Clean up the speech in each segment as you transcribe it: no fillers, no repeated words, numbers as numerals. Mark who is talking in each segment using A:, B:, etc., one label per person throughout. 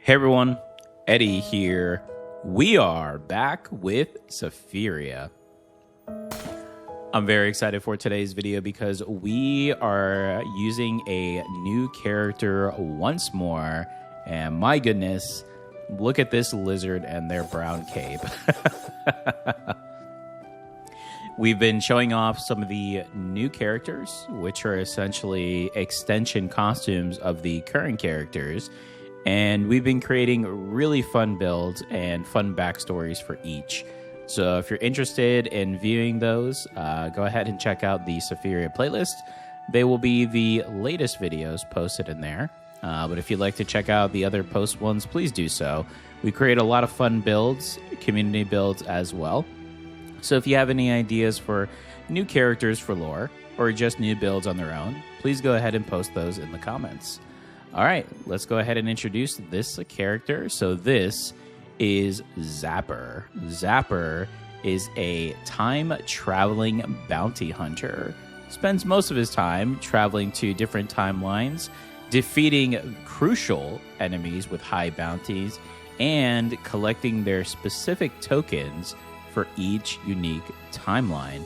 A: Hey everyone, Eddie here. We are back with Sephiria. I'm very excited for today's video because we are using a new character once more. And my goodness, look at this lizard and their brown cape. We've been showing off some of the new characters, which are essentially extension costumes of the current characters. And we've been creating really fun builds and fun backstories for each. So if you're interested in viewing those, go ahead and check out the Sephiria playlist. They will be the latest videos posted in there. But if you'd like to check out the other post ones, please do so. We create a lot of fun builds, community builds as well. So if you have any ideas for new characters for lore or just new builds on their own, please go ahead and post those in the comments. All right, let's go ahead and introduce this character. So this is Zapper. Zapper is a time-traveling bounty hunter. Spends most of his time traveling to different timelines, defeating crucial enemies with high bounties, and collecting their specific tokens for each unique timeline.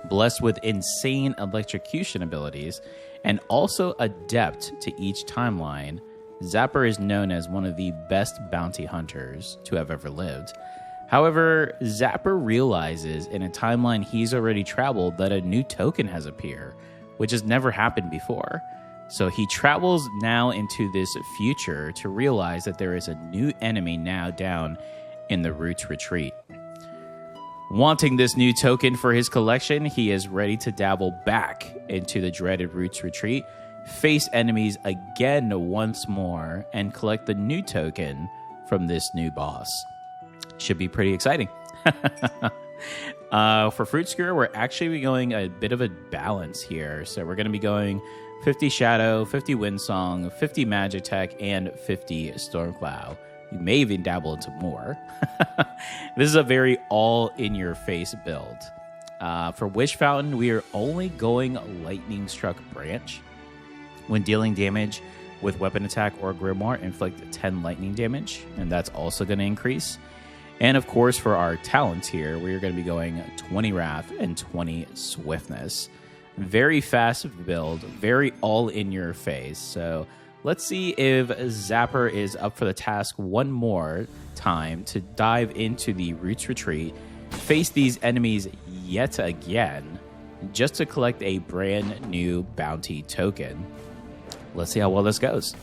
A: Blessed with insane electrocution abilities, and also adept to each timeline, Zapper is known as one of the best bounty hunters to have ever lived. However, Zapper realizes in a timeline he's already traveled that a new token has appeared, which has never happened before. So he travels now into this future to realize that there is a new enemy now down in the Roots Retreat. Wanting this new token for his collection, he is ready to dabble back into the dreaded Roots Retreat, face enemies again once more, and collect the new token from this new boss. Should be pretty exciting. For Fruit Skewer, we're actually going a bit of a balance here. So we're going to be going 50 Shadow, 50 Windsong, 50 Magic Tech, and 50 Stormcloud. You may even dabble into more. This is a very all-in-your-face build. For Wish Fountain, we are only going Lightning Struck Branch. When dealing damage with weapon attack or grimoire, inflict 10 lightning damage, and that's also going to increase. And of course, for our talents here, we are going to be going 20 Wrath and 20 Swiftness. Very fast build, very all-in-your-face. So let's see if Zapper is up for the task one more time to dive into the Roots Retreat, face these enemies yet again, just to collect a brand new bounty token. Let's see how well this goes.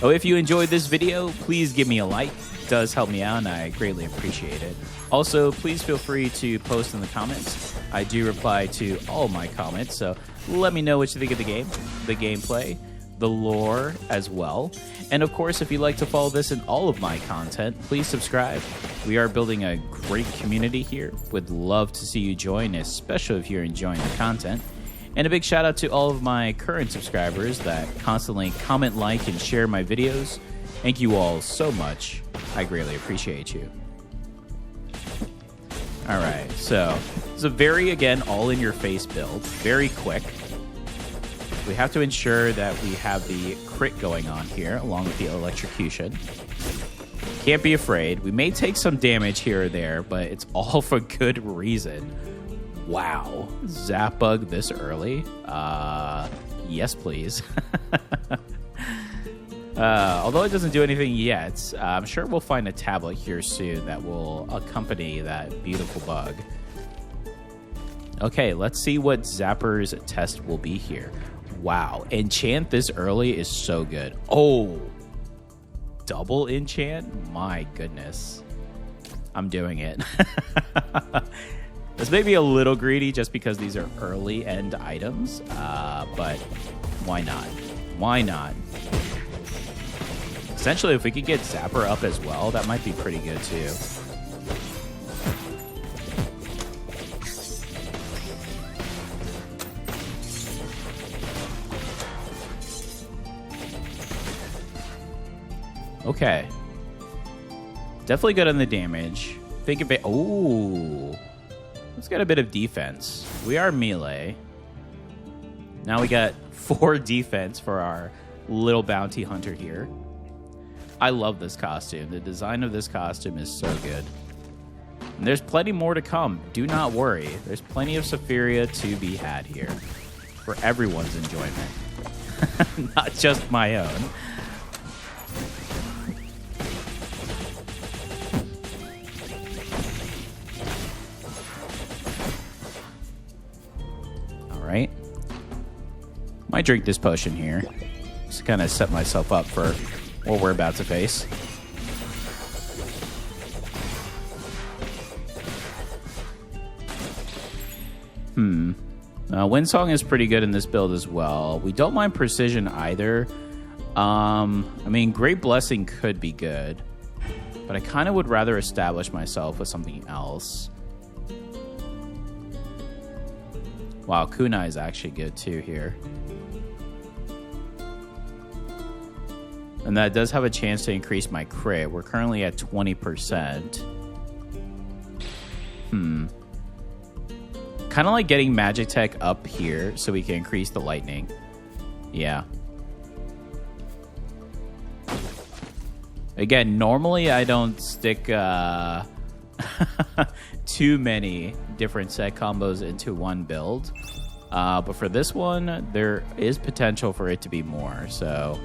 A: Oh, if you enjoyed this video, please give me a like. It does help me out, and I greatly appreciate it. Also, please feel free to post in the comments. I do reply to all my comments, so let me know what you think of the game, the gameplay, the lore as well. And of course, if you'd like to follow this and all of my content, please subscribe. We are building a great community here. Would love to see you join, especially if you're enjoying the content. And a big shout out to all of my current subscribers that constantly comment, like, and share my videos. Thank you all so much. I greatly appreciate you. All right, so it's a very, again, all-in-your-face build. Very quick. We have to ensure that we have the crit going on here, along with the electrocution. Can't be afraid. We may take some damage here or there, but it's all for good reason. Wow. Zap bug this early? Yes, please. Although it doesn't do anything yet, I'm sure we'll find a tablet here soon that will accompany that beautiful bug. Okay, let's see what Zapper's test will be here. Wow, enchant this early is so good. Oh, double enchant? My goodness. I'm doing it. This may be a little greedy just because these are early end items, but why not? Why not? Essentially, if we could get Zapper up as well, that might be pretty good too. Okay. Definitely good on the damage. Think of it. Oh, let's get a bit of defense. We are melee. Now we got 4 defense for our little bounty hunter here. I love this costume. The design of this costume is so good. And there's plenty more to come. Do not worry. There's plenty of Sephiria to be had here for everyone's enjoyment. Not just my own. All right. Might drink this potion here. Just kind of set myself up for what we're about to face. Windsong is pretty good in this build as well. We don't mind precision either. I mean, Great Blessing could be good, but I kind of would rather establish myself with something else. Wow, Kunai is actually good too here. And that does have a chance to increase my crit. We're currently at 20%. Kind of like getting Magic Tech up here so we can increase the lightning. Yeah. Again, normally I don't stick too many different set combos into one build. But for this one, there is potential for it to be more. So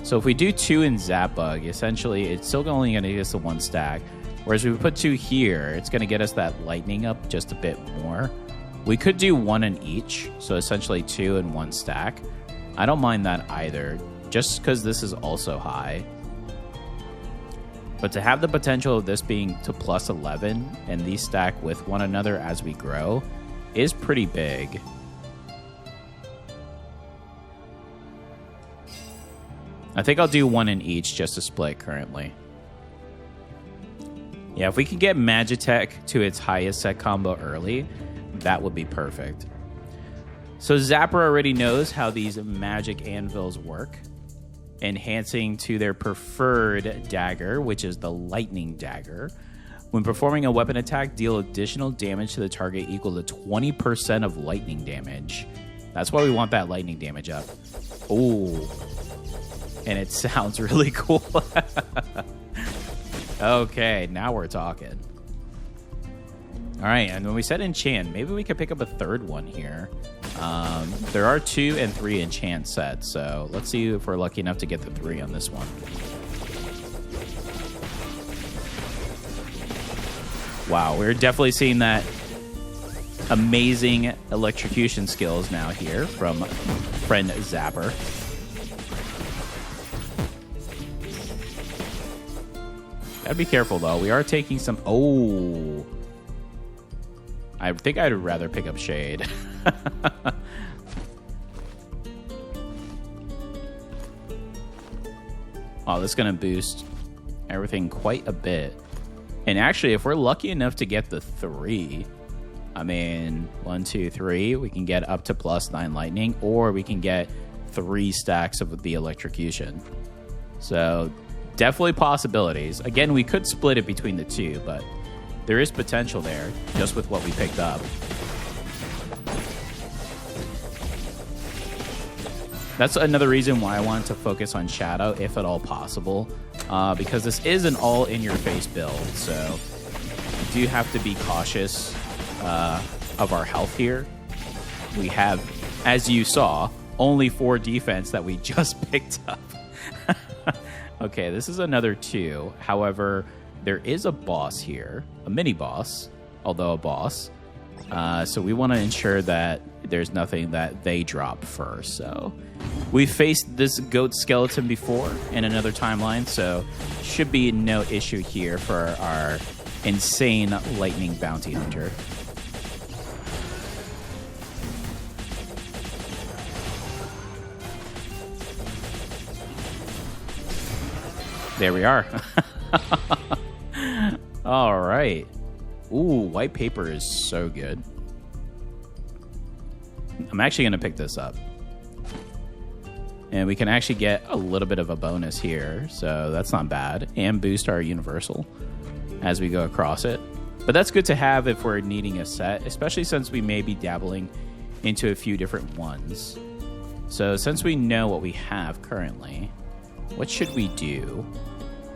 A: if we do 2 in Zap Bug, essentially it's still only going to get us the 1 stack. Whereas if we put 2 here, it's going to get us that lightning up just a bit more. We could do 1 in each, so essentially 2 in 1 stack. I don't mind that either, just because this is also high. But to have the potential of this being to plus 11 and these stack with one another as we grow is pretty big. I think I'll do 1 in each just to split currently. Yeah, if we can get Magitech to its highest set combo early, that would be perfect. So Zapper already knows how these magic anvils work, enhancing to their preferred dagger, which is the lightning dagger. When performing a weapon attack, deal additional damage to the target equal to 20% of lightning damage. That's why we want that lightning damage up. Ooh. And it sounds really cool. Okay, now we're talking. All right, and when we said enchant, maybe we could pick up a 3rd one here. There are 2 and 3 enchant sets, so let's see if we're lucky enough to get the 3 on this one. Wow, we're definitely seeing that amazing electrocution skills now here from friend Zapper. Gotta be careful, though. We are taking some... Oh... I think I'd rather pick up Shade. Oh, this is going to boost everything quite a bit. And actually, if we're lucky enough to get the 3, I mean, 1, 2, 3, we can get up to plus 9 lightning, or we can get 3 stacks of the electrocution. So, definitely possibilities. Again, we could split it between the 2, but there is potential there, just with what we picked up. That's another reason why I wanted to focus on Shadow, if at all possible, because this is an all-in-your-face build, so you do have to be cautious of our health here. We have, as you saw, only 4 defense that we just picked up. Okay, this is another 2. However, there is a boss here, a mini boss, although a boss. So we want to ensure that there's nothing that they drop first. So we faced this goat skeleton before in another timeline, so should be no issue here for our insane lightning bounty hunter. There we are. All right. Ooh, white paper is so good. I'm actually going to pick this up. And we can actually get a little bit of a bonus here, so that's not bad. And boost our universal as we go across it. But that's good to have if we're needing a set, especially since we may be dabbling into a few different ones. So since we know what we have currently, what should we do?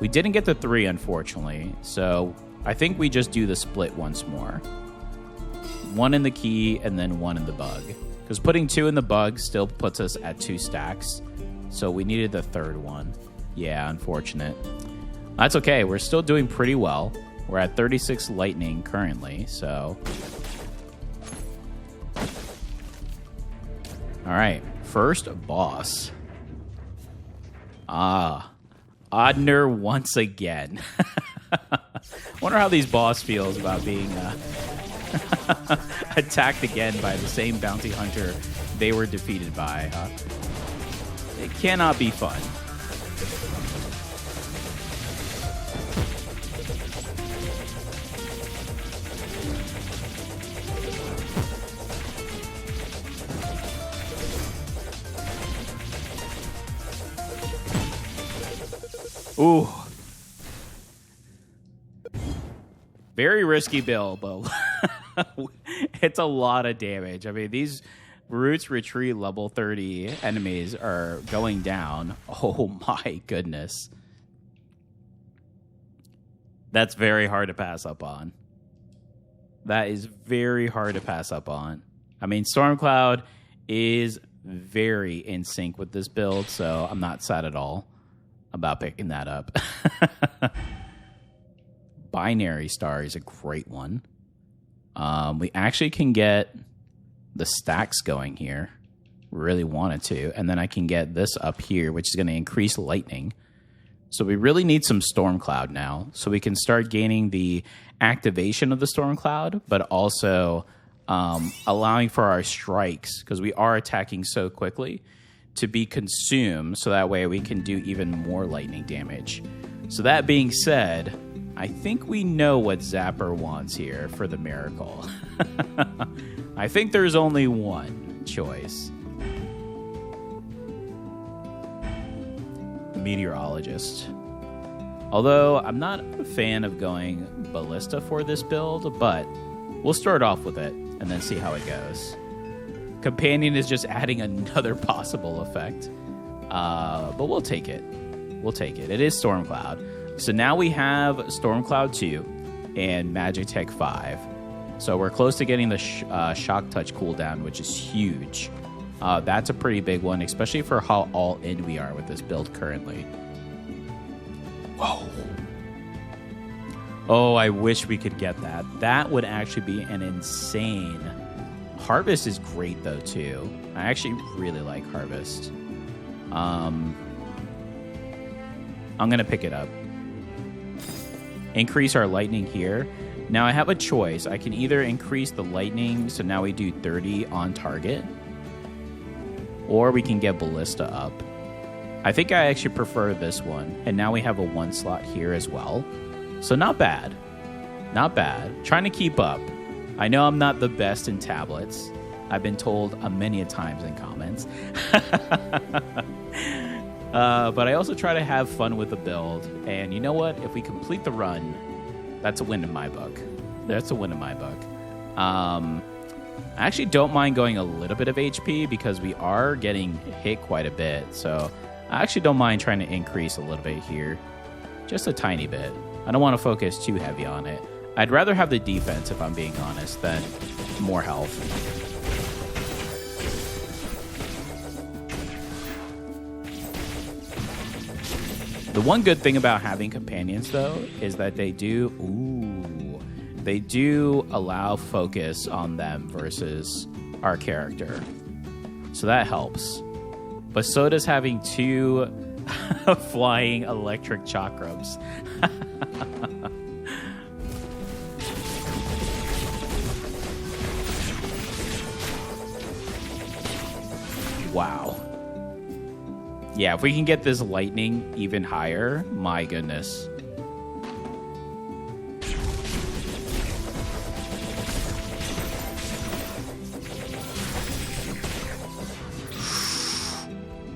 A: We didn't get the 3, unfortunately, so I think we just do the split once more. 1 in the key and then 1 in the bug. Because putting 2 in the bug still puts us at 2 stacks. So we needed the 3rd one. Yeah, unfortunate. That's okay. We're still doing pretty well. We're at 36 lightning currently, so... Alright, first boss. Oddner once again. Wonder how these boss feels about being attacked again by the same bounty hunter they were defeated by. It cannot be fun. Ooh. Very risky build, but it's a lot of damage. I mean, these Roots Retreat level 30 enemies are going down. Oh my goodness. That's very hard to pass up on. That is very hard to pass up on. I mean, Stormcloud is very in sync with this build, so I'm not sad at all about picking that up. Binary Star is a great one. We actually can get the stacks going here. Really wanted to. And then I can get this up here, which is going to increase lightning. So we really need some Stormcloud now. So we can start gaining the activation of the Stormcloud, but also allowing for our strikes, because we are attacking so quickly, to be consumed, so that way we can do even more lightning damage. So that being said, I think we know what Zapper wants here for the miracle. I think there's only one choice. The Meteorologist. Although I'm not a fan of going Ballista for this build, but we'll start off with it and then see how it goes. Companion is just adding another possible effect. But we'll take it. We'll take it. It is Stormcloud. So now we have Stormcloud 2 and Magic Tech 5. So we're close to getting the Shock Touch cooldown, which is huge. That's a pretty big one, especially for how all in we are with this build currently. Whoa. Oh, I wish we could get that. That would actually be an insane... Harvest is great, though, too. I actually really like Harvest. I'm going to pick it up. Increase our lightning here. Now, I have a choice. I can either increase the lightning, so now we do 30 on target, or we can get Ballista up. I think I actually prefer this one, and now we have a 1 slot here as well. So not bad. Not bad. Trying to keep up. I know I'm not the best in tablets. I've been told many a times in comments. But I also try to have fun with the build. And you know what? If we complete the run, that's a win in my book. That's a win in my book. I actually don't mind going a little bit of HP because we are getting hit quite a bit. So I actually don't mind trying to increase a little bit here. Just a tiny bit. I don't want to focus too heavy on it. I'd rather have the defense, if I'm being honest, than more health. The one good thing about having companions, though, is that they do allow focus on them versus our character. So that helps. But so does having 2 flying electric chakrams. Wow. Yeah, if we can get this lightning even higher, my goodness.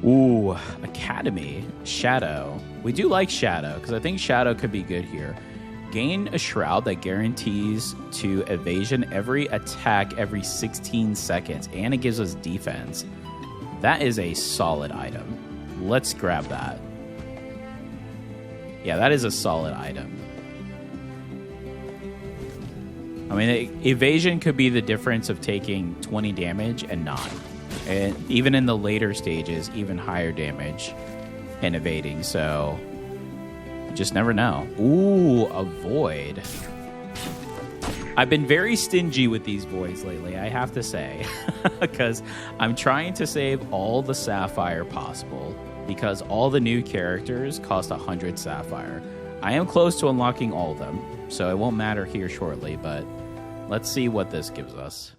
A: Ooh, Academy. Shadow. We do like Shadow, because I think Shadow could be good here. Gain a Shroud that guarantees to evasion every attack every 16 seconds, and it gives us defense. That is a solid item. Let's grab that. Yeah, that is a solid item. I mean, evasion could be the difference of taking 20 damage and not. And even in the later stages, even higher damage and evading. So, you just never know. Ooh, a void. I've been very stingy with these voids lately, I have to say. Because I'm trying to save all the sapphire possible. Because all the new characters cost 100 sapphire. I am close to unlocking all of them, so it won't matter here shortly, but let's see what this gives us.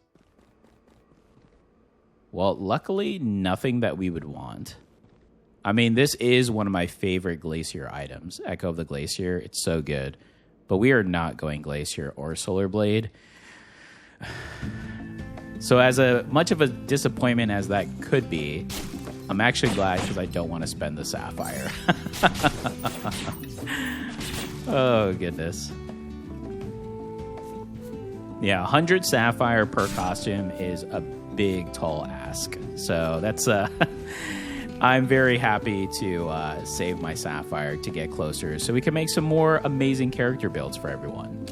A: Well, luckily, nothing that we would want. I mean, this is one of my favorite Glacier items, Echo of the Glacier. It's so good. But we are not going Glacier or Solar Blade. So as much of a disappointment as that could be, I'm actually glad because I don't want to spend the sapphire. Oh, goodness. Yeah, 100 sapphire per costume is a big, tall ask. So that's... I'm very happy to save my sapphire to get closer so we can make some more amazing character builds for everyone.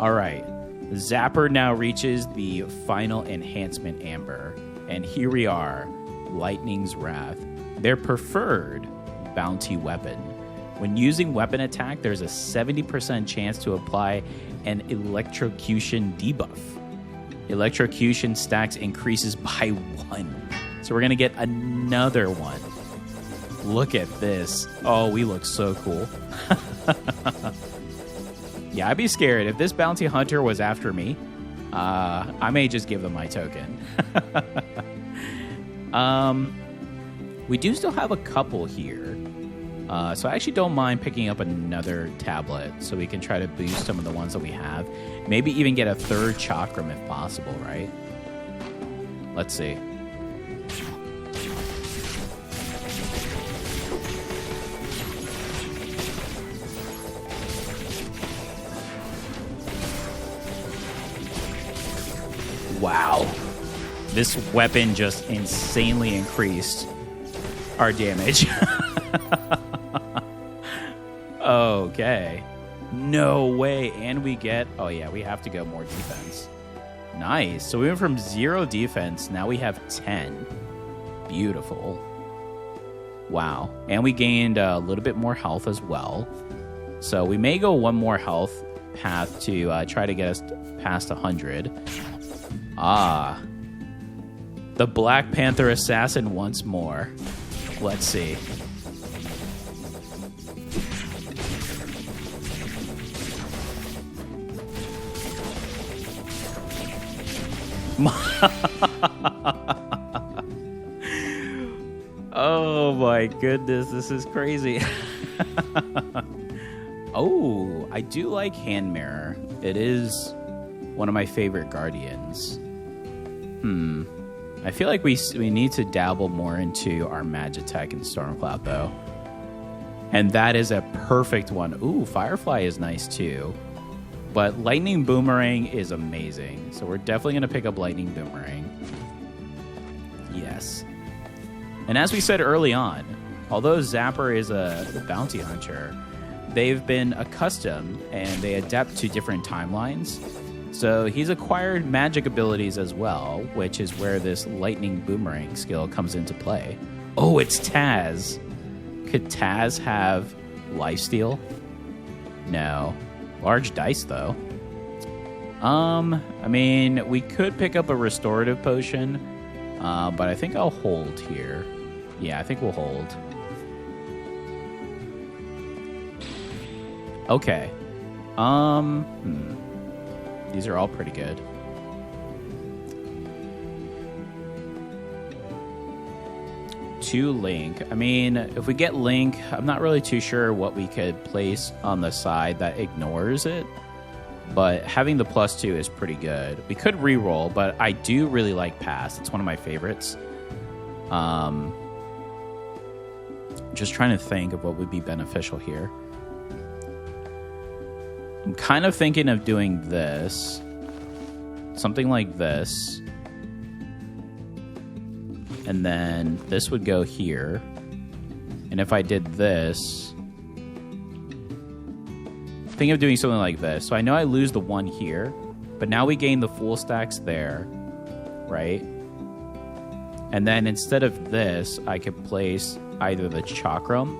A: All right. Zapper now reaches the final enhancement amber. And here we are. Lightning's Wrath, their preferred bounty weapon. When using weapon attack, there's a 70% chance to apply an electrocution debuff. Electrocution stacks increases by 1. So we're going to get another one. Look at this. Oh, we look so cool. Yeah, I'd be scared. If this bounty hunter was after me, I may just give them my token. We do still have a couple here. So I actually don't mind picking up another tablet so we can try to boost some of the ones that we have. Maybe even get a third chakram if possible, right? Let's see. Wow. This weapon just insanely increased our damage. Okay. No way. And we get... Oh, yeah, we have to go more defense. Nice. So we went from 0 defense. Now we have 10. Beautiful. Wow. And we gained a little bit more health as well. So we may go one more health path to try to get us past 100. Ah. The Black Panther Assassin once more. Let's see. Oh my goodness, this is crazy. Oh, I do like Hand Mirror. It is one of my favorite guardians. I feel like we need to dabble more into our Magitech and Stormcloud though. And that is a perfect one. Ooh, Firefly is nice too. But Lightning Boomerang is amazing. So we're definitely going to pick up Lightning Boomerang. Yes. And as we said early on, although Zapper is a bounty hunter, they've been accustomed and they adapt to different timelines. So he's acquired magic abilities as well, which is where this Lightning Boomerang skill comes into play. Oh, it's Taz. Could Taz have lifesteal? No. Large dice, though. I mean, we could pick up a restorative potion, but I think I'll hold here. Yeah, I think we'll hold. Okay. These are all pretty good. To Link. I mean, if we get Link, I'm not really too sure what we could place on the side that ignores it. But having the +2 is pretty good. We could reroll, but I do really like Pass. It's one of my favorites. Just trying to think of what would be beneficial here. I'm kind of thinking of doing this. Something like this. And then this would go here. And if I did this, Think of doing something like this. So I know I lose the 1 here, but now we gain the full stacks there, right? And then instead of this, I could place either the chakram,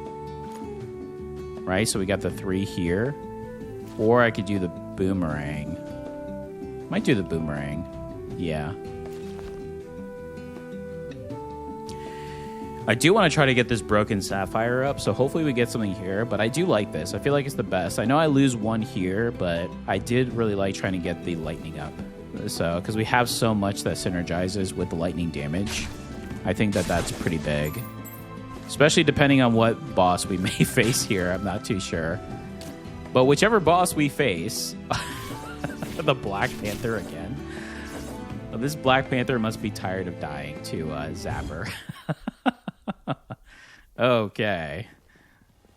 A: right? So we got the 3 here, or I could do the boomerang. Might do the boomerang. Yeah. I do want to try to get this broken sapphire up, so hopefully we get something here, but I do like this. I feel like it's the best. I know I lose 1 here, but I did really like trying to get the lightning up. So, because we have so much that synergizes with the lightning damage, I think that that's pretty big. Especially depending on what boss we may face here, I'm not too sure. But whichever boss we face, the Black Panther again. Well, this Black Panther must be tired of dying to Zapper. Okay.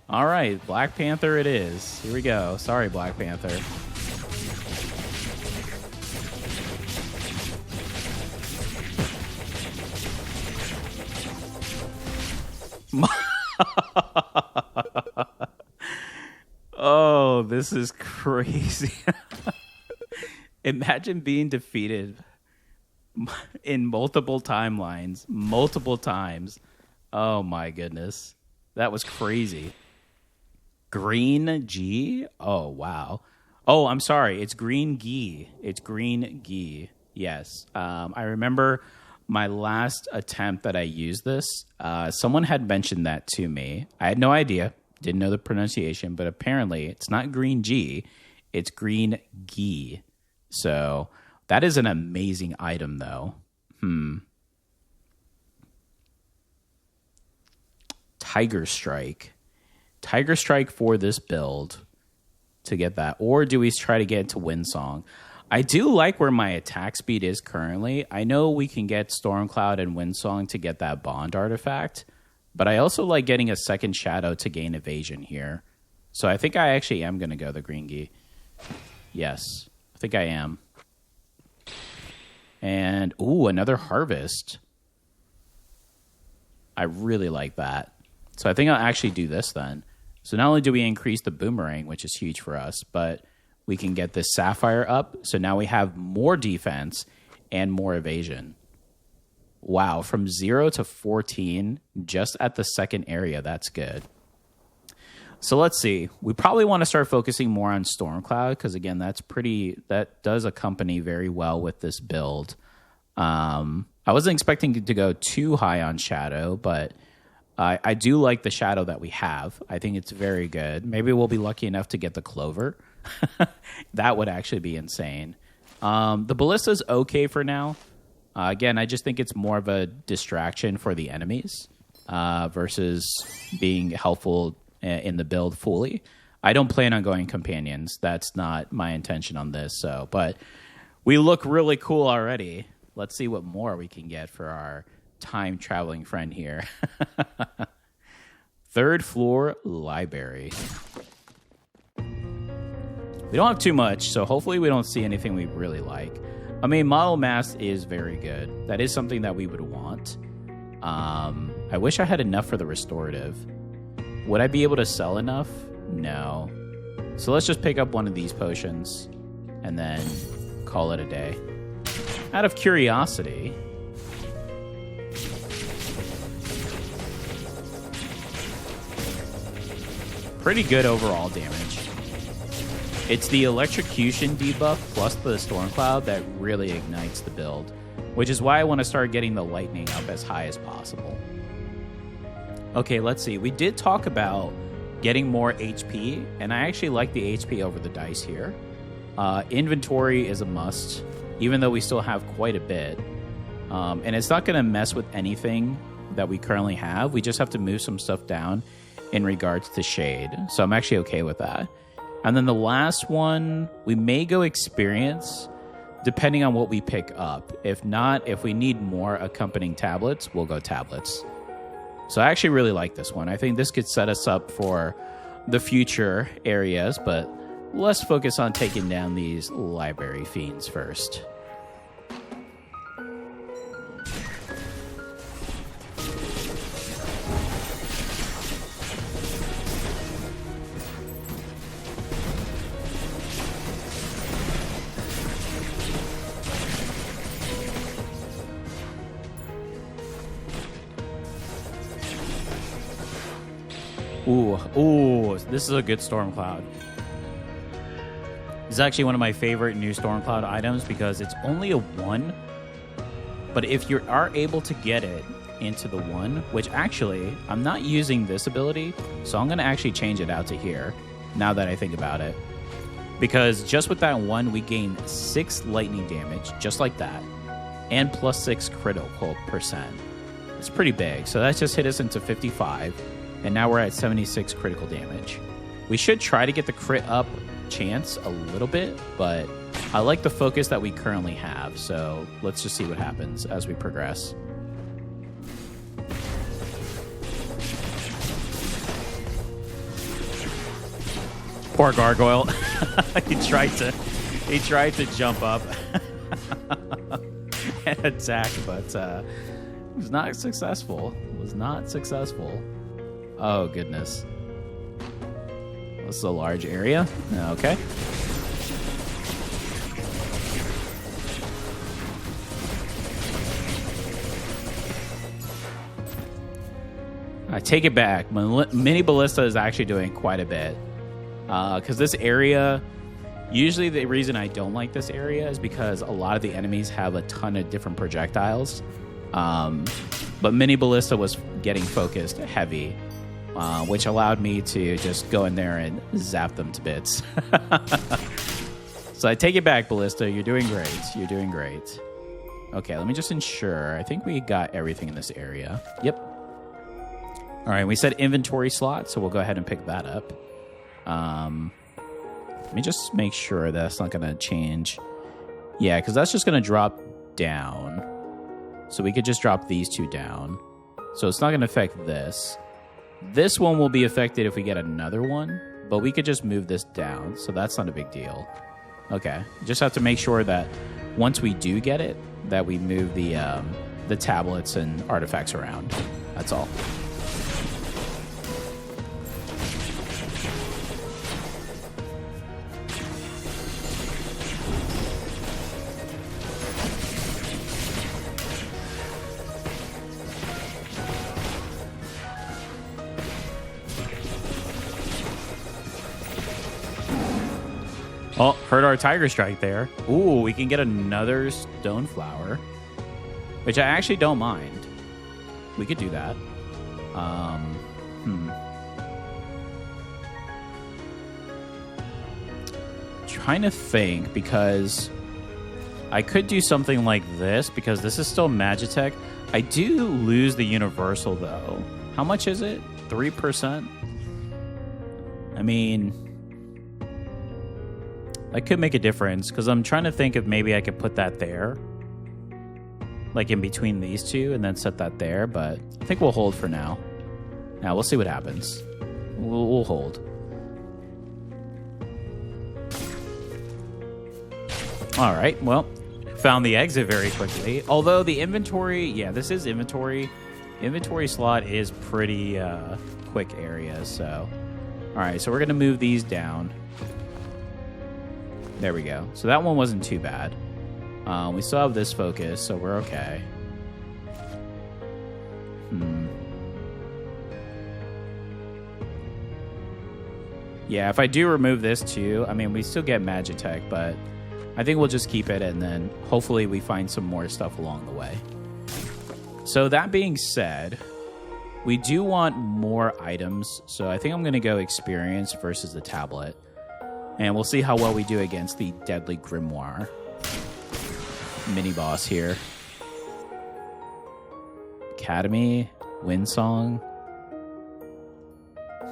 A: All right, Black Panther it is. Here we go. Sorry, Black Panther. Oh, this is crazy. Imagine being defeated in multiple timelines, multiple times. Oh my goodness. That was crazy. Green G? Oh, wow. Oh, I'm sorry. It's green ghee. It's green ghee. Yes. I remember my last attempt that I used this. Someone had mentioned that to me. I had no idea. Didn't know the pronunciation, but apparently it's not green G. It's green ghee. So that is an amazing item, though. Tiger Strike. Tiger Strike for this build to get that. Or do we try to get into Windsong? I do like where my attack speed is currently. I know we can get Stormcloud and Windsong to get that bond artifact, but I also like getting a second shadow to gain evasion here. So I think I actually am going to go the green ghee. Yes, I think I am. And, ooh, another harvest. I really like that. So I think I'll actually do this then. So not only do we increase the boomerang, which is huge for us, but we can get this sapphire up. So now we have more defense and more evasion. Wow, from 0 to 14 just at the second area. That's good. So let's see. We probably want to start focusing more on Stormcloud because, again, that does accompany very well with this build. I wasn't expecting to go too high on Shadow, but I do like the Shadow that we have. I think it's very good. Maybe we'll be lucky enough to get the Clover. That would actually be insane. The Ballista's okay for now. Again, I just think it's more of a distraction for the enemies versus being helpful in the build fully. I don't plan on going companions. That's not my intention on this. But we look really cool already. Let's see what more we can get for our time-traveling friend here. 3rd floor library. We don't have too much, so hopefully we don't see anything we really like. I mean, model mass is very good. That is something that we would want. I wish I had enough for the restorative. Would I be able to sell enough? No. So let's just pick up one of these potions and then call it a day. Out of curiosity, pretty good overall damage. It's the electrocution debuff plus the Stormcloud that really ignites the build, which is why I want to start getting the lightning up as high as possible. Okay, let's see. We did talk about getting more HP, and I actually like the HP over the dice here. Inventory is a must, even though we still have quite a bit. And it's not going to mess with anything that we currently have. We just have to move some stuff down in regards to shade. So I'm actually okay with that. And then the last one, we may go experience, depending on what we pick up. If not, if we need more accompanying tablets, we'll go tablets. So I actually really like this one. I think this could set us up for the future areas, but let's focus on taking down these library fiends first. Ooh, this is a good storm cloud. It's actually one of my favorite new storm cloud items because it's only a 1. But if you are able to get it into the 1, which actually, I'm not using this ability, so I'm going to actually change it out to here, now that I think about it. Because just with that 1, we gain 6 lightning damage, just like that, and plus 6 critical %. It's pretty big, so that just hit us into 55, and now we're at 76 critical damage. We should try to get the crit up chance a little bit, but I like the focus that we currently have, so let's just see what happens as we progress. Poor gargoyle. he tried to jump up and attack, but was not successful. Oh goodness. This is a large area. Okay. I take it back. Mini Ballista is actually doing quite a bit. Because this area, usually the reason I don't like this area is because a lot of the enemies have a ton of different projectiles. But Mini Ballista was getting focused heavy, which allowed me to just go in there and zap them to bits. So I take it back, Ballista. You're doing great. Okay, let me just ensure. I think we got everything in this area. Yep. All right, we said inventory slot, so we'll go ahead and pick that up. Let me just make sure that's not going to change. Yeah, because that's just going to drop down. So we could just drop these 2 down. So it's not going to affect this. This one will be affected if we get another one, but we could just move this down, so that's not a big deal. Okay, just have to make sure that once we do get it, that we move the tablets and artifacts around. That's all. Oh, heard our Tiger Strike there. Ooh, we can get another Stone Flower, which I actually don't mind. We could do that. Trying to think, because I could do something like this, because this is still Magitech. I do lose the Universal, though. How much is it? 3%? I mean, that could make a difference, because I'm trying to think if maybe I could put that there, like in between these two, and then set that there, but I think we'll hold for now. Now, we'll see what happens. We'll hold. All right, well, found the exit very quickly. Although the inventory, yeah, this is inventory. Inventory slot is pretty quick area, so. All right, so we're going to move these down. There we go. So that one wasn't too bad. We still have this focus, so we're okay. Yeah, if I do remove this too, I mean, we still get Magitech, but I think we'll just keep it, and then hopefully we find some more stuff along the way. So that being said, we do want more items, so I think I'm going to go experience versus the tablet. And we'll see how well we do against the Deadly Grimoire mini-boss here. Academy, Windsong.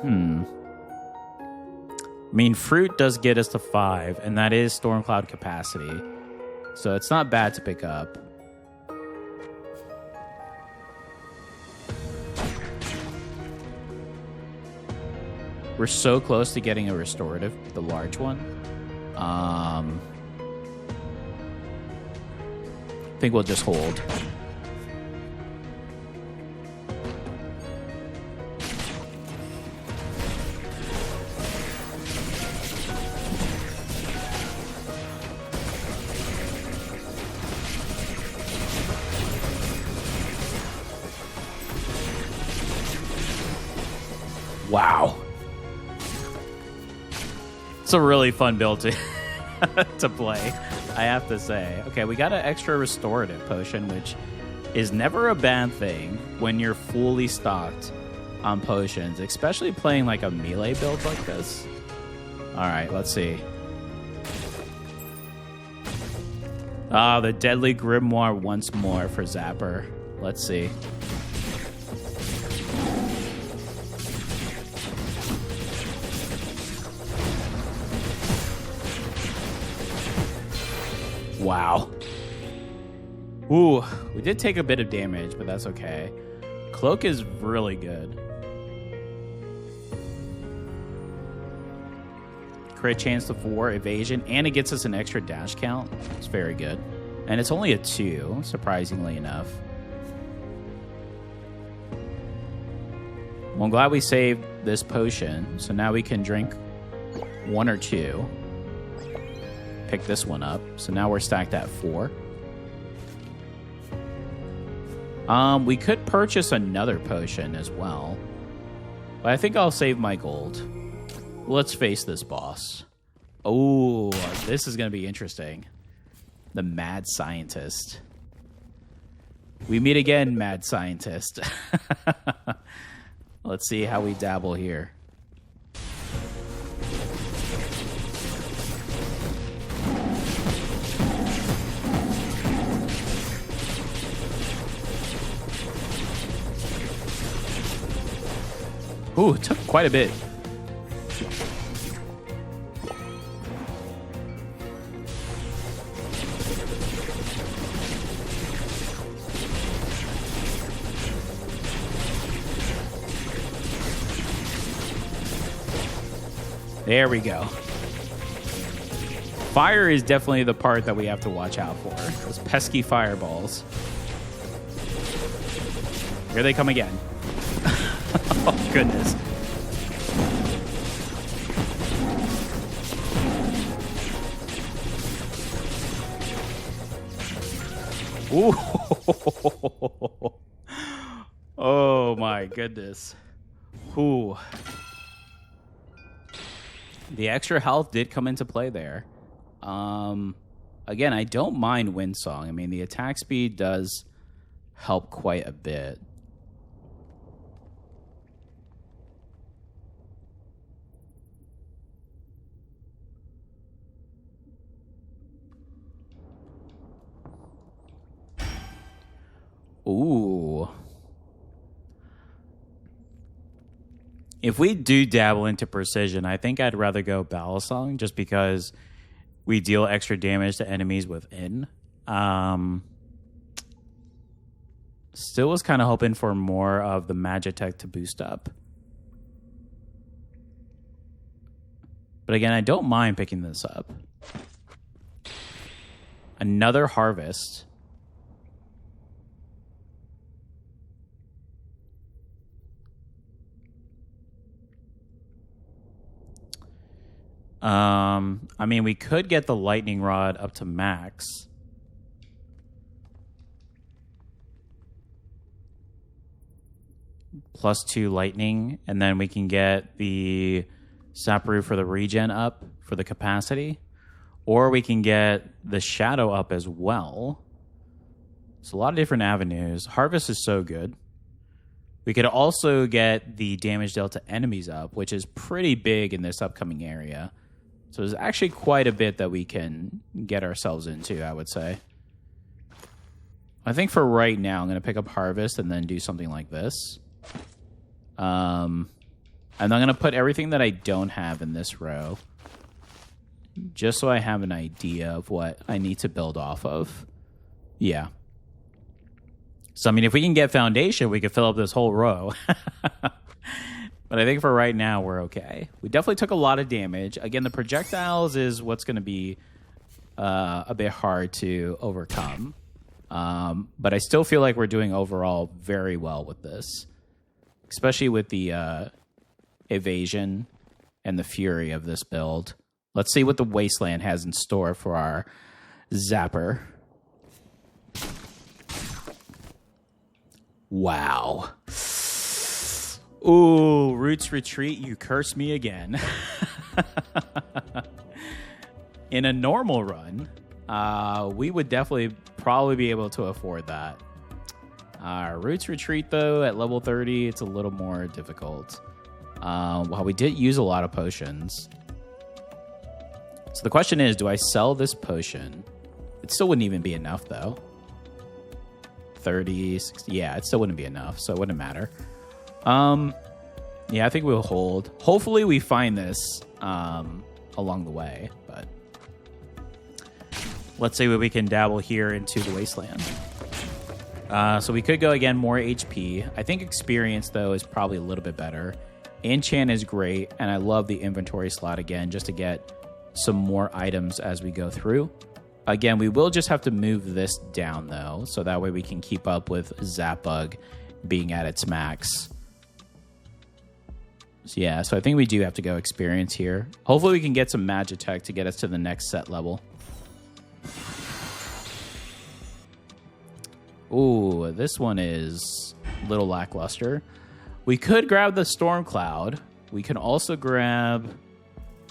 A: I mean, Fruit does get us to 5, and that is Stormcloud capacity. So it's not bad to pick up. We're so close to getting a restorative, the large one. I think we'll just hold. Wow. It's a really fun build to, to play, I have to say. Okay, we got an extra restorative potion, which is never a bad thing when you're fully stocked on potions, especially playing like a melee build like this. All right, let's see. Ah, the Deadly Grimoire once more for Zapper. Let's see. Wow. Ooh, we did take a bit of damage, but that's okay. Cloak is really good. Crit chance to 4, evasion, and it gets us an extra dash count. It's very good. And it's only a 2, surprisingly enough. Well, I'm glad we saved this potion, so now we can drink 1 or 2. Pick this one up. So now we're stacked at 4. We could purchase another potion as well, but I think I'll save my gold. Let's face this boss. Oh, this is going to be interesting. The Mad Scientist. We meet again, Mad Scientist. Let's see how we dabble here. Ooh, it took quite a bit. There we go. Fire is definitely the part that we have to watch out for. Those pesky fireballs. Here they come again. Oh, goodness. Ooh. Oh, my goodness. Ooh. The extra health did come into play there. Again, I don't mind Windsong. I mean, the attack speed does help quite a bit. Ooh. If we do dabble into precision, I think I'd rather go Balisong just because we deal extra damage to enemies within. Still was kind of hoping for more of the Magitech to boost up. But again, I don't mind picking this up. Another Harvest. I mean, we could get the lightning rod up to max. +2 lightning, and then we can get the Sapphira for the regen up for the capacity. Or we can get the shadow up as well. It's a lot of different avenues. Harvest is so good. We could also get the damage dealt to enemies up, which is pretty big in this upcoming area. So there's actually quite a bit that we can get ourselves into, I would say. I think for right now, I'm going to pick up Harvest and then do something like this. And I'm going to put everything that I don't have in this row, just so I have an idea of what I need to build off of. Yeah. So, I mean, if we can get Foundation, we could fill up this whole row. But I think for right now, we're okay. We definitely took a lot of damage. Again, the projectiles is what's going to be a bit hard to overcome. But I still feel like we're doing overall very well with this, especially with the evasion and the fury of this build. Let's see what the Wasteland has in store for our Zapper. Wow. Ooh, Roots Retreat, you curse me again. In a normal run, we would definitely probably be able to afford that. Roots Retreat, though, at level 30, it's a little more difficult. Well, we did use a lot of potions. So the question is, do I sell this potion? It still wouldn't even be enough, though. 30, 60, yeah, it still wouldn't be enough, so it wouldn't matter. Yeah, I think we'll hold. Hopefully we find this along the way, but let's see what we can dabble here into the Wasteland. So we could go, again, more HP. I think experience, though, is probably a little bit better. Enchant is great, and I love the inventory slot, again, just to get some more items as we go through. Again, we will just have to move this down, though, so that way we can keep up with Zapbug being at its max. So, yeah, so I think we do have to go experience here. Hopefully we can get some Magitech to get us to the next set level. Ooh, this one is a little lackluster. We could grab the Storm Cloud. We can also grab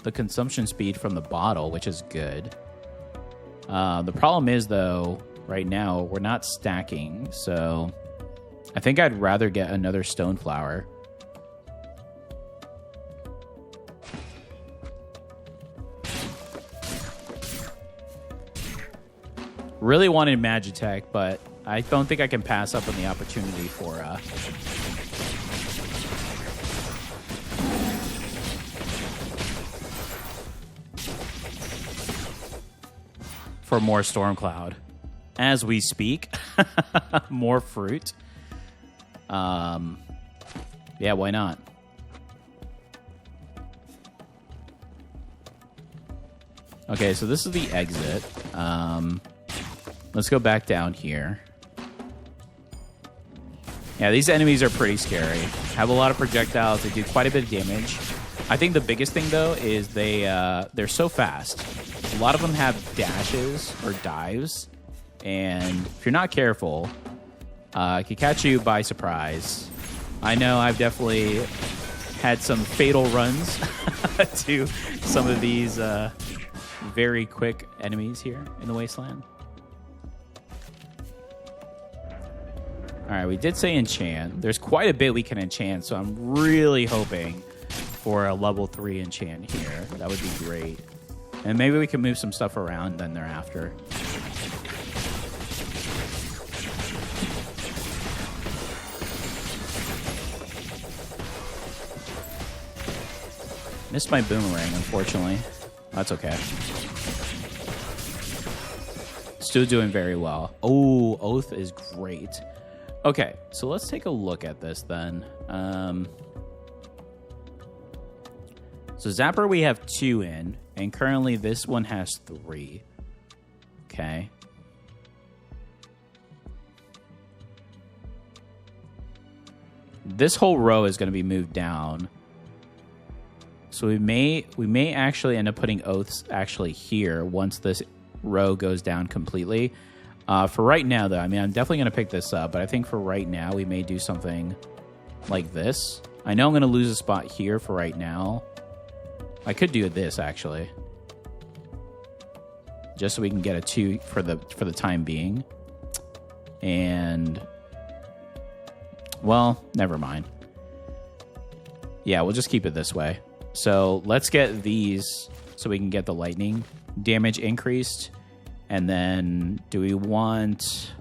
A: the consumption speed from the bottle, which is good. The problem is, though, right now, we're not stacking, so I think I'd rather get another Stone Flower. Really wanted Magitech, but I don't think I can pass up on the opportunity for more Stormcloud. As we speak, more fruit. Yeah, why not? Okay, so this is the exit. Let's go back down here. Yeah, these enemies are pretty scary. Have a lot of projectiles. They do quite a bit of damage. I think the biggest thing, though, is they're so fast. A lot of them have dashes or dives, and if you're not careful, it can catch you by surprise. I know I've definitely had some fatal runs to some of these very quick enemies here in the Wasteland. All right, we did say enchant. There's quite a bit we can enchant, so I'm really hoping for a level 3 enchant here. That would be great. And maybe we can move some stuff around then thereafter. Missed my boomerang, unfortunately. That's okay. Still doing very well. Oh, Oath is great. Okay, so let's take a look at this then. So Zapper we have 2 in, and currently this one has 3. Okay. This whole row is going to be moved down. So we may actually end up putting Oaths actually here once this row goes down completely. For right now, though, I mean, I'm definitely going to pick this up, but I think for right now, we may do something like this. I know I'm going to lose a spot here for right now. I could do this, actually. Just so we can get a 2 for the time being. And, well, never mind. Yeah, we'll just keep it this way. So let's get these so we can get the lightning damage increased. And then do we want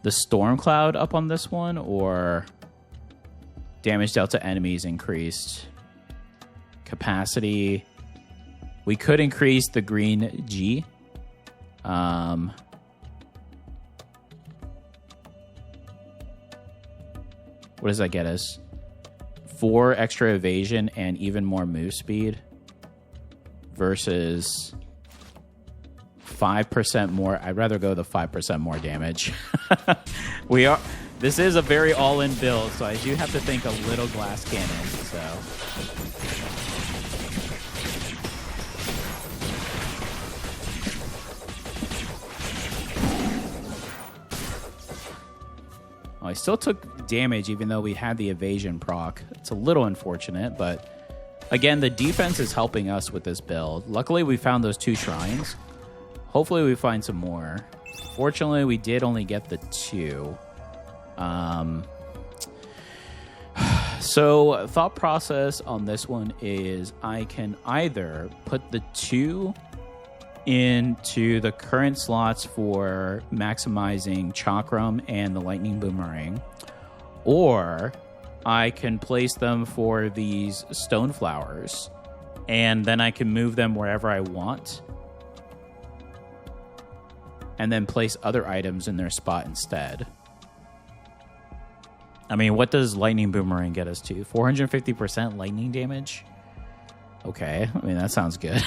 A: the Storm Cloud up on this one, or damage dealt to enemies increased? Capacity. We could increase the green G. What does that get us? 4 extra evasion and even more move speed versus 5% more. I'd rather go the 5% more damage. This is a very all-in build, so I do have to think a little glass cannon. So I still took damage even though we had the evasion proc. It's a little unfortunate, but again, the defense is helping us with this build. Luckily, we found those 2 shrines. Hopefully, we find some more. Fortunately, we did only get the 2. So, thought process on this one is I can either put the 2 into the current slots for maximizing Chakram and the Lightning Boomerang, or I can place them for these stone flowers, and then I can move them wherever I want, and then place other items in their spot instead. I mean, what does Lightning Boomerang get us to? 450% lightning damage? Okay, I mean, that sounds good.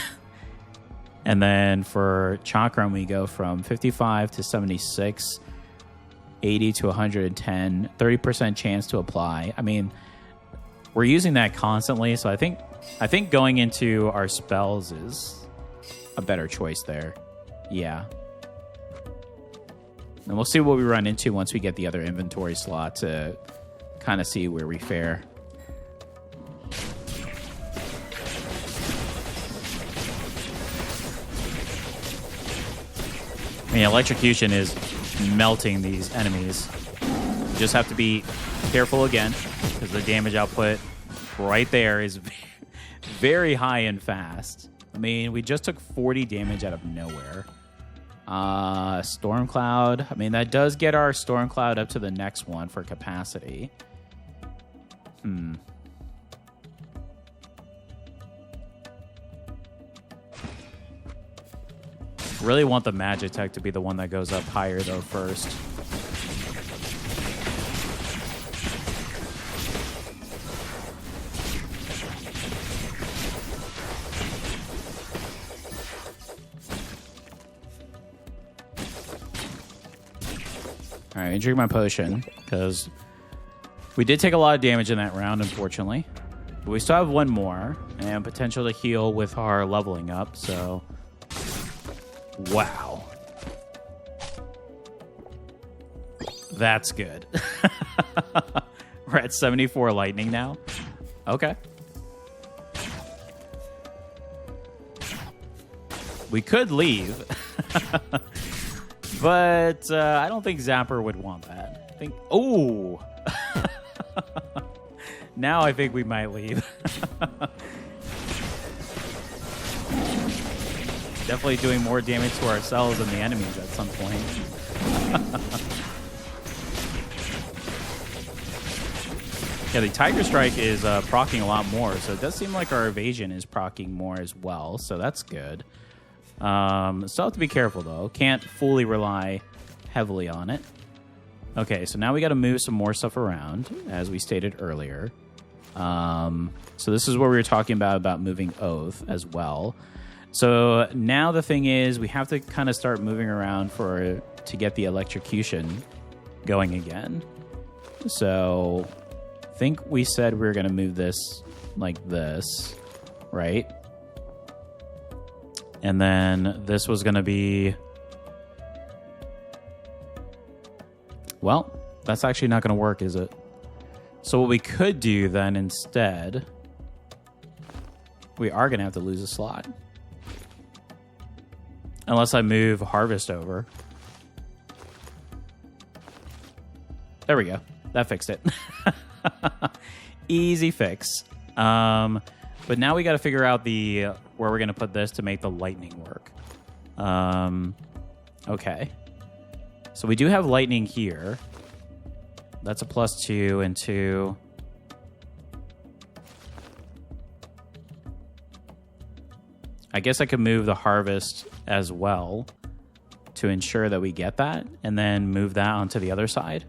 A: And then for Chakram, we go from 55 to 76, 80 to 110, 30% chance to apply. I mean, we're using that constantly, so I think going into our spells is a better choice there. Yeah. And we'll see what we run into once we get the other inventory slot to kind of see where we fare. I mean, electrocution is melting these enemies. You just have to be careful again, because the damage output right there is very high and fast. I mean, we just took 40 damage out of nowhere. Storm Cloud. I mean, that does get our Storm Cloud up to the next one for capacity. Really want the Magitech to be the one that goes up higher, though, first. All right, drink my potion, because we did take a lot of damage in that round, unfortunately. But we still have one more, and potential to heal with our leveling up, so... Wow. That's good. We're at 74 lightning now. Okay. We could leave. But I don't think Zapper would want that. I think... Oh! Now I think we might leave. Definitely doing more damage to ourselves than the enemies at some point. Yeah, the Tiger Strike is proccing a lot more, so it does seem like our evasion is proccing more as well, so that's good. Still have to be careful, though. Can't fully rely heavily on it. Okay, so now we got to move some more stuff around, as we stated earlier. So this is what we were talking about moving Oath as well. So now the thing is, we have to kind of start moving around to get the electrocution going again. So I think we said we were going to move this like this, right? And then this was going to be... Well, that's actually not going to work, is it? So what we could do then instead... We are going to have to lose a slot. Unless I move Harvest over. There we go. That fixed it. Easy fix. But now we got to figure out where we're going to put this to make the lightning work. Okay. So we do have lightning here. That's a +2 and 2. I guess I could move the harvest as well to ensure that we get that, and then move that onto the other side.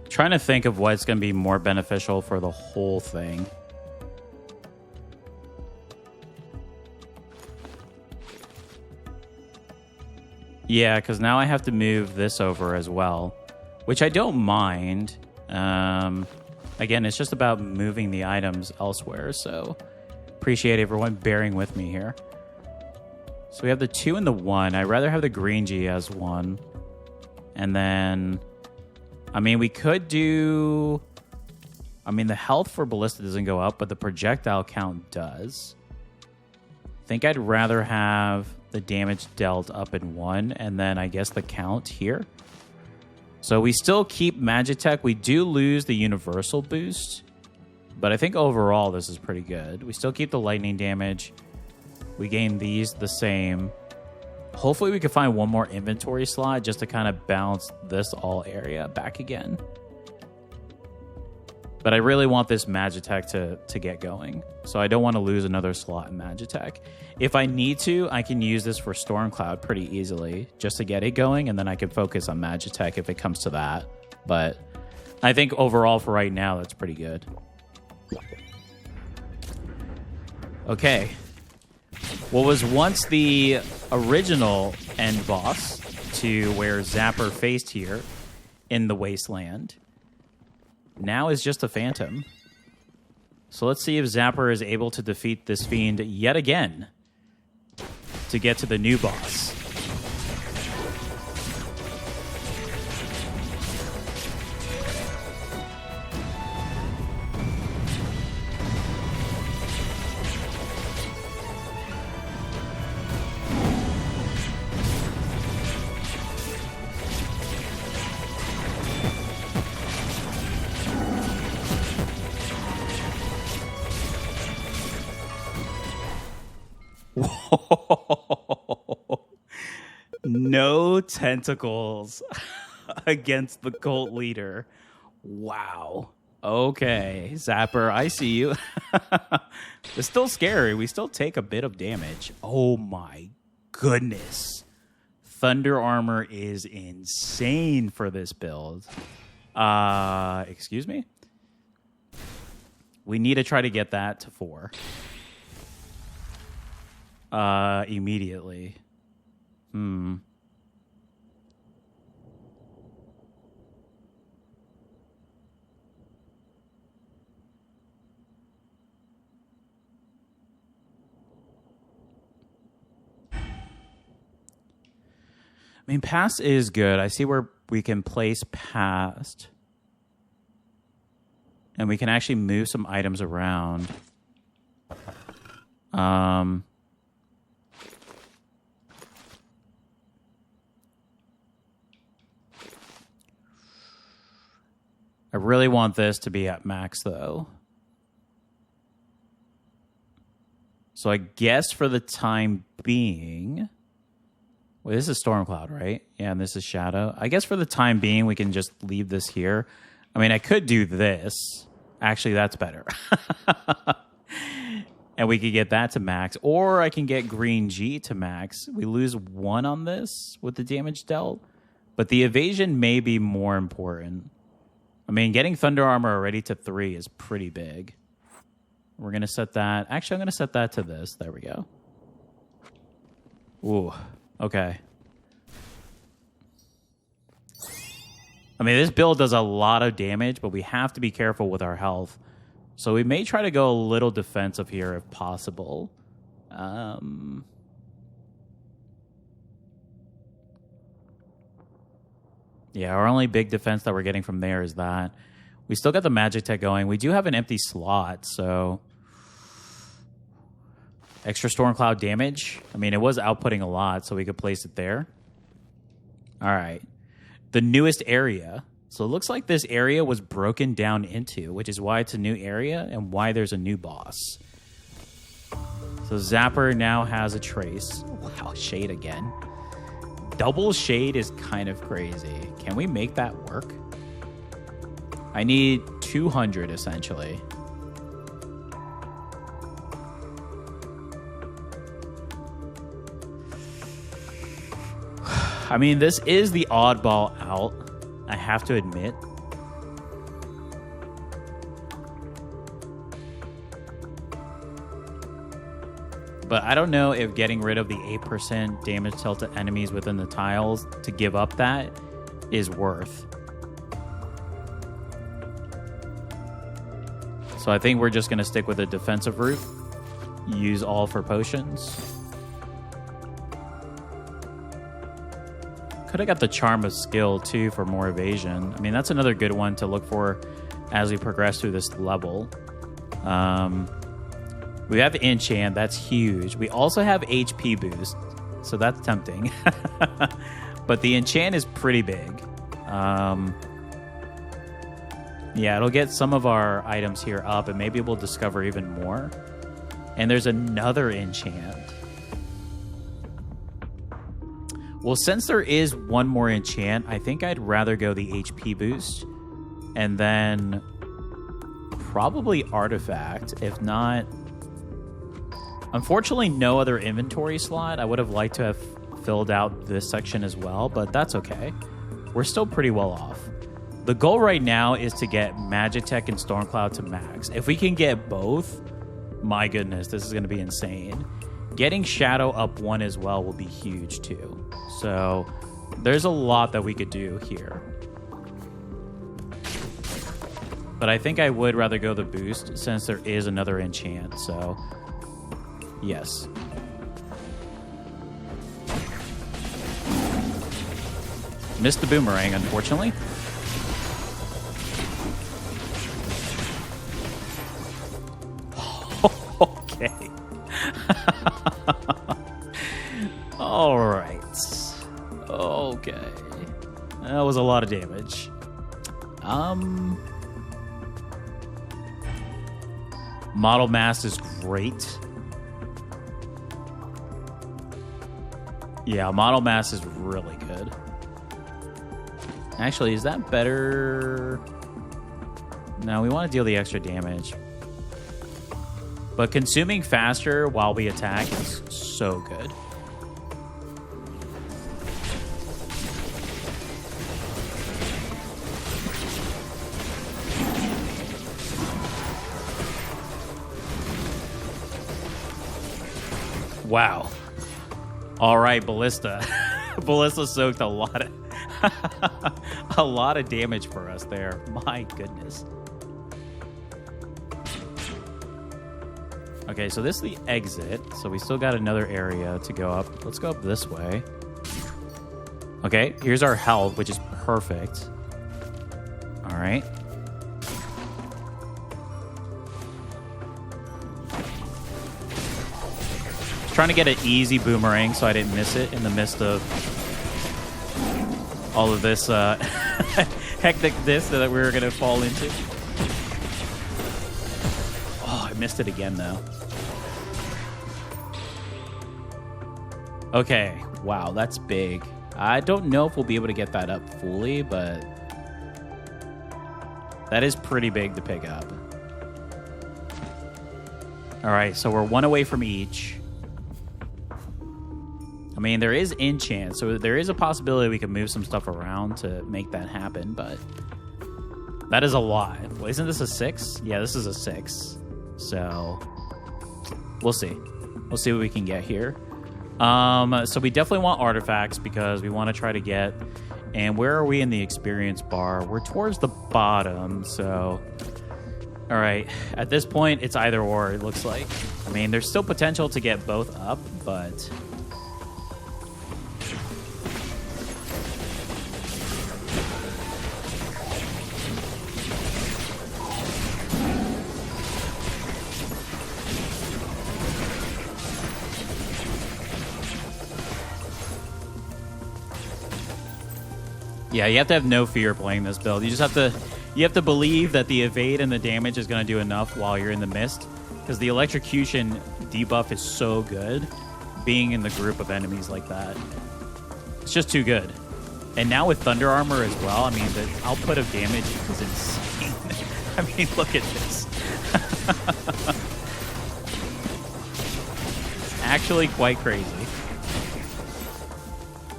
A: Trying to think of what's going to be more beneficial for the whole thing. Yeah, because now I have to move this over as well, which I don't mind. Again, it's just about moving the items elsewhere, so appreciate everyone bearing with me here. So we have the 2 and the 1. I'd rather have the green G as 1. And then, I mean, we could do... I mean, the health for ballista doesn't go up, but the projectile count does. I think I'd rather have the damage dealt up in 1, and then I guess the count here. So we still keep Magitech. We do lose the universal boost, but I think overall this is pretty good. We still keep the lightning damage. We gain these the same. Hopefully we can find one more inventory slot just to kind of bounce this all area back again. But I really want this Magitech to get going. So I don't want to lose another slot in Magitech. If I need to, I can use this for Stormcloud pretty easily just to get it going, and then I can focus on Magitech if it comes to that. But I think overall for right now, that's pretty good. Okay. What was once the original end boss to where Zapper faced here in the Wasteland now is just a phantom. So let's see if Zapper is able to defeat this fiend yet again to get to the new boss. No tentacles against the cult leader. Wow. Okay, Zapper, I see you. It's still scary. We still take a bit of damage. Oh my goodness. Thunder armor is insane for this build. Excuse me? We need to try to get that to 4. Immediately. I mean, past is good. I see where we can place past. And we can actually move some items around. I really want this to be at max, though. So I guess for the time being... Wait, this is Stormcloud, right? Yeah, and this is Shadow. I guess for the time being, we can just leave this here. I mean, I could do this. Actually, that's better. And we could get that to max. Or I can get Green G to max. We lose 1 on this with the damage dealt. But the evasion may be more important. I mean, getting Thunder Armor already to 3 is pretty big. We're going to set that. Actually, I'm going to set that to this. There we go. Ooh. Okay. I mean, this build does a lot of damage, but we have to be careful with our health. So we may try to go a little defensive here if possible. Yeah, our only big defense that we're getting from there is that. We still got the Magitech going. We do have an empty slot, so... Extra Stormcloud damage. I mean, it was outputting a lot, so we could place it there. All right. The newest area. So it looks like this area was broken down into, which is why it's a new area and why there's a new boss. So Zapper now has a trace. Wow, shade again. Double shade is kind of crazy. Can we make that work? I need 200, essentially. I mean, this is the oddball out, I have to admit. But I don't know if getting rid of the 8% damage dealt to enemies within the tiles to give up that is worth. So I think we're just going to stick with a defensive route. Use all for potions. Could have got the Charm of Skill too for more evasion. I mean, that's another good one to look for as we progress through this level. We have Enchant, that's huge. We also have HP boost, so that's tempting. But the Enchant is pretty big. Yeah, it'll get some of our items here up, and maybe we'll discover even more. And there's another Enchant. Well, since there is one more Enchant, I think I'd rather go the HP boost. And then probably Artifact, if not... Unfortunately, no other inventory slot. I would have liked to have filled out this section as well, but that's okay. We're still pretty well off. The goal right now is to get Magitech and Stormcloud to max. If we can get both, my goodness, this is going to be insane. Getting Shadow up 1 as well will be huge too. So there's a lot that we could do here. But I think I would rather go the boost since there is another enchant, so yes. Missed the boomerang, unfortunately. Okay. All right. Okay. That was a lot of damage. Model mass is great. Yeah, model mass is really good. Actually, is that better? No, we want to deal the extra damage. But consuming faster while we attack is so good. Wow. All right, Ballista. Ballista soaked a lot of damage for us there. My goodness. Okay, so this is the exit. So we still got another area to go up. Let's go up this way. Okay, here's our health, which is perfect. All right. Trying to get an easy boomerang so I didn't miss it in the midst of all of this hecticness that we were going to fall into. Oh, I missed it again, though. Okay. Wow, that's big. I don't know if we'll be able to get that up fully, but that is pretty big to pick up. All right, so we're one away from each. I mean, there is enchant, so there is a possibility we could move some stuff around to make that happen, but that is a lot. Well, isn't this a 6? Yeah, this is a 6. So we'll see. We'll see what we can get here. So we definitely want artifacts because we want to try to get... And where are we in the experience bar? We're towards the bottom, so... All right, at this point, it's either or, it looks like. I mean, there's still potential to get both up, but... Yeah, you have to have no fear playing this build. You just have to believe that the evade and the damage is going to do enough while you're in the mist, because the electrocution debuff is so good being in the group of enemies like that. It's just too good. And now with Thunder Armor as well, I mean, the output of damage is insane. I mean, look at this. It's actually quite crazy.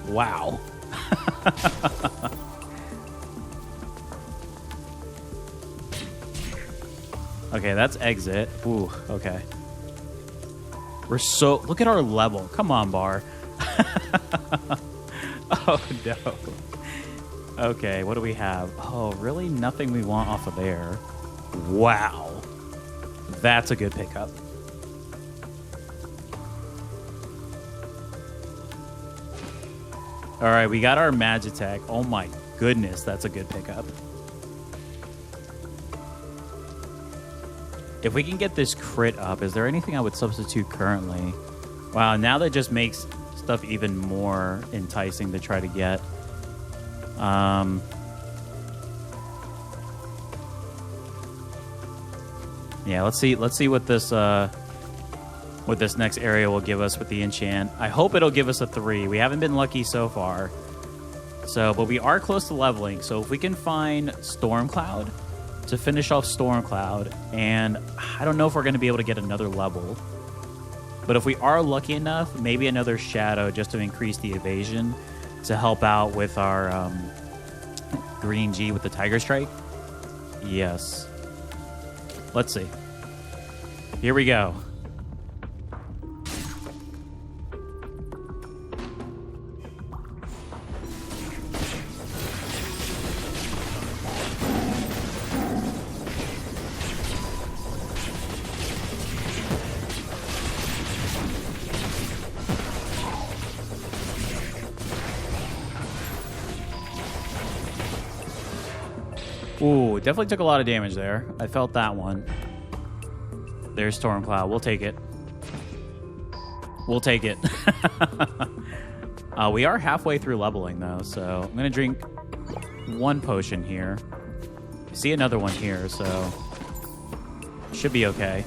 A: Wow. Okay, that's exit. Ooh, okay. We're so... Look at our level. Come on, Bar. Oh, no. Okay, what do we have? Oh, really? Nothing we want off of there. Wow. That's a good pickup. All right, we got our Magitech. Oh, my goodness, that's a good pickup. If we can get this crit up, is there anything I would substitute currently? Wow, now that just makes stuff even more enticing to try to get. Yeah, let's see what this next area will give us with the enchant. I hope it'll give us a 3. We haven't been lucky so far. So, but we are close to leveling. So if we can find Stormcloud to finish off Stormcloud, and I don't know if we're going to be able to get another level. But if we are lucky enough, maybe another Shadow just to increase the evasion to help out with our green G with the Tiger Strike. Yes. Let's see. Here we go. Ooh, definitely took a lot of damage there. I felt that one. There's Stormcloud. We'll take it. We'll take it. We are halfway through leveling, though, so I'm going to drink 1 potion here. I see another one here, so should be okay.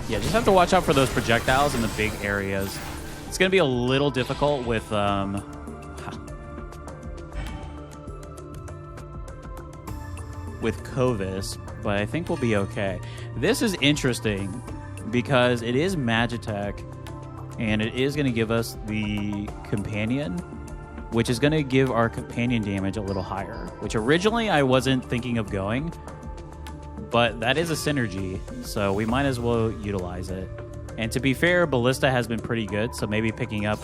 A: Yeah, just have to watch out for those projectiles in the big areas. It's going to be a little difficult with Kovis, but I think we'll be okay. This is interesting because it is Magitech, and it is going to give us the companion, which is going to give our companion damage a little higher, which originally I wasn't thinking of going. But that is a synergy, so we might as well utilize it. And to be fair, Ballista has been pretty good, so maybe picking up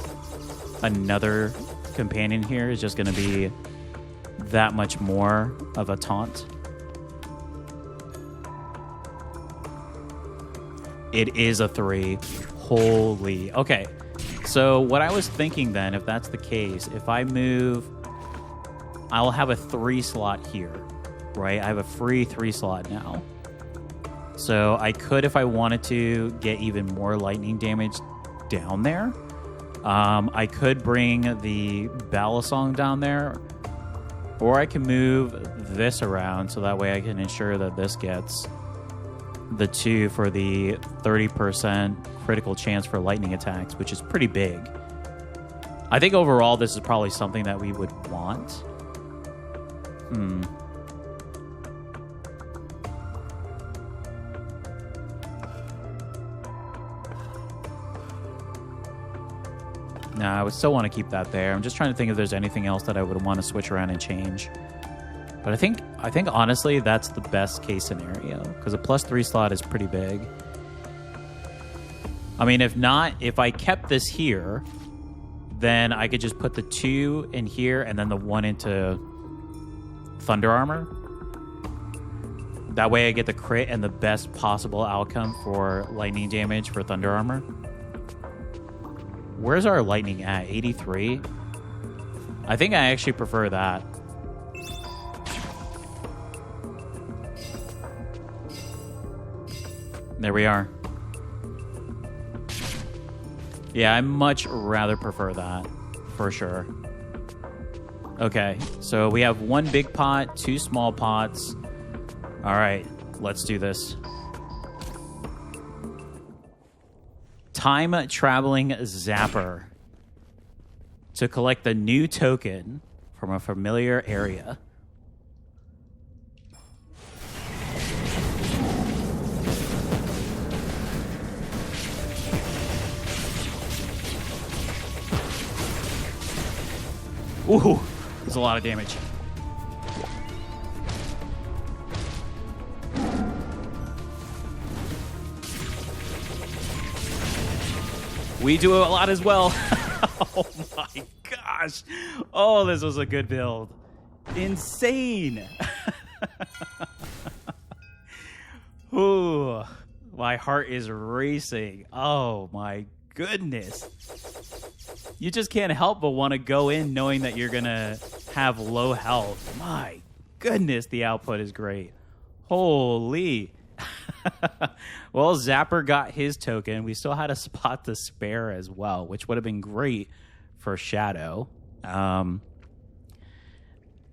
A: another companion here is just going to be that much more of a taunt. It is a 3. Holy. Okay, so what I was thinking then, if that's the case, if I move, I'll have a 3 slot here. Right, I have a free 3 slot now. So I could, if I wanted to, get even more lightning damage down there. I could bring the Balisong down there, or I can move this around so that way I can ensure that this gets the 2 for the 30% critical chance for lightning attacks, which is pretty big. I think overall this is probably something that we would want. No, I would still want to keep that there. I'm just trying to think if there's anything else that I would want to switch around and change. But I think honestly that's the best case scenario because a +3 slot is pretty big. I mean, if not, if I kept this here, then I could just put the 2 in here and then the 1 into Thunder Armor. That way I get the crit and the best possible outcome for lightning damage for Thunder Armor. Where's our lightning at? 83? I think I actually prefer that. There we are. Yeah, I much rather prefer that, for sure. Okay, so we have 1 big pot, 2 small pots. All right, let's do this. Time-traveling Zapper to collect a new token from a familiar area. Ooh, there's a lot of damage. We do a lot as well. Oh my gosh. Oh, this was a good build. Insane. Ooh, my heart is racing. Oh my goodness. You just can't help but want to go in knowing that you're going to have low health. My goodness, the output is great. Holy. Well, Zapper got his token. We still had a spot to spare as well, which would have been great for Shadow.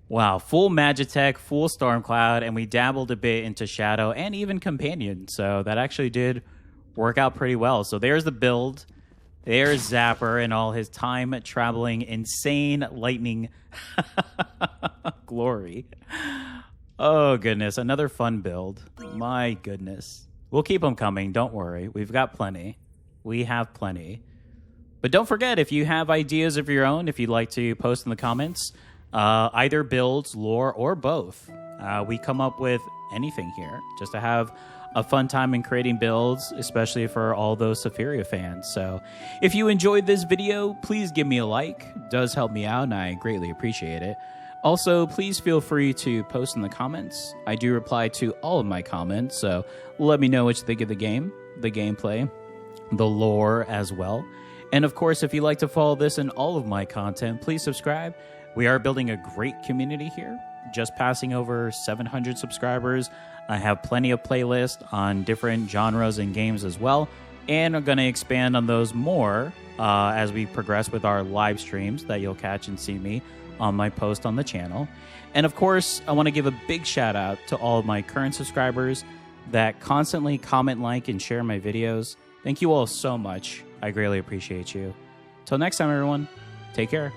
A: Wow, full Magitech, full Stormcloud, and we dabbled a bit into Shadow and even Companion. So that actually did work out pretty well. So there's the build. There's Zapper and all his time-traveling, insane lightning glory. Oh, goodness. Another fun build. My goodness. We'll keep them coming. Don't worry. We've got plenty. We have plenty. But don't forget, if you have ideas of your own, if you'd like to post in the comments, either builds, lore, or both. We come up with anything here just to have a fun time in creating builds, especially for all those Sephiria fans. So if you enjoyed this video, please give me a like. It does help me out, and I greatly appreciate it. Also, please feel free to post in the comments. I do reply to all of my comments, so let me know what you think of the game, the gameplay, the lore as well. And of course, if you'd like to follow this and all of my content, please subscribe. We are building a great community here, just passing over 700 subscribers. I have plenty of playlists on different genres and games as well, and I'm going to expand on those more as we progress with our live streams that you'll catch and see me on my post on the channel. And of course, I want to give a big shout out to all of my current subscribers that constantly comment, like, and share my videos. Thank you all so much. I greatly appreciate you. Till next time, everyone, take care.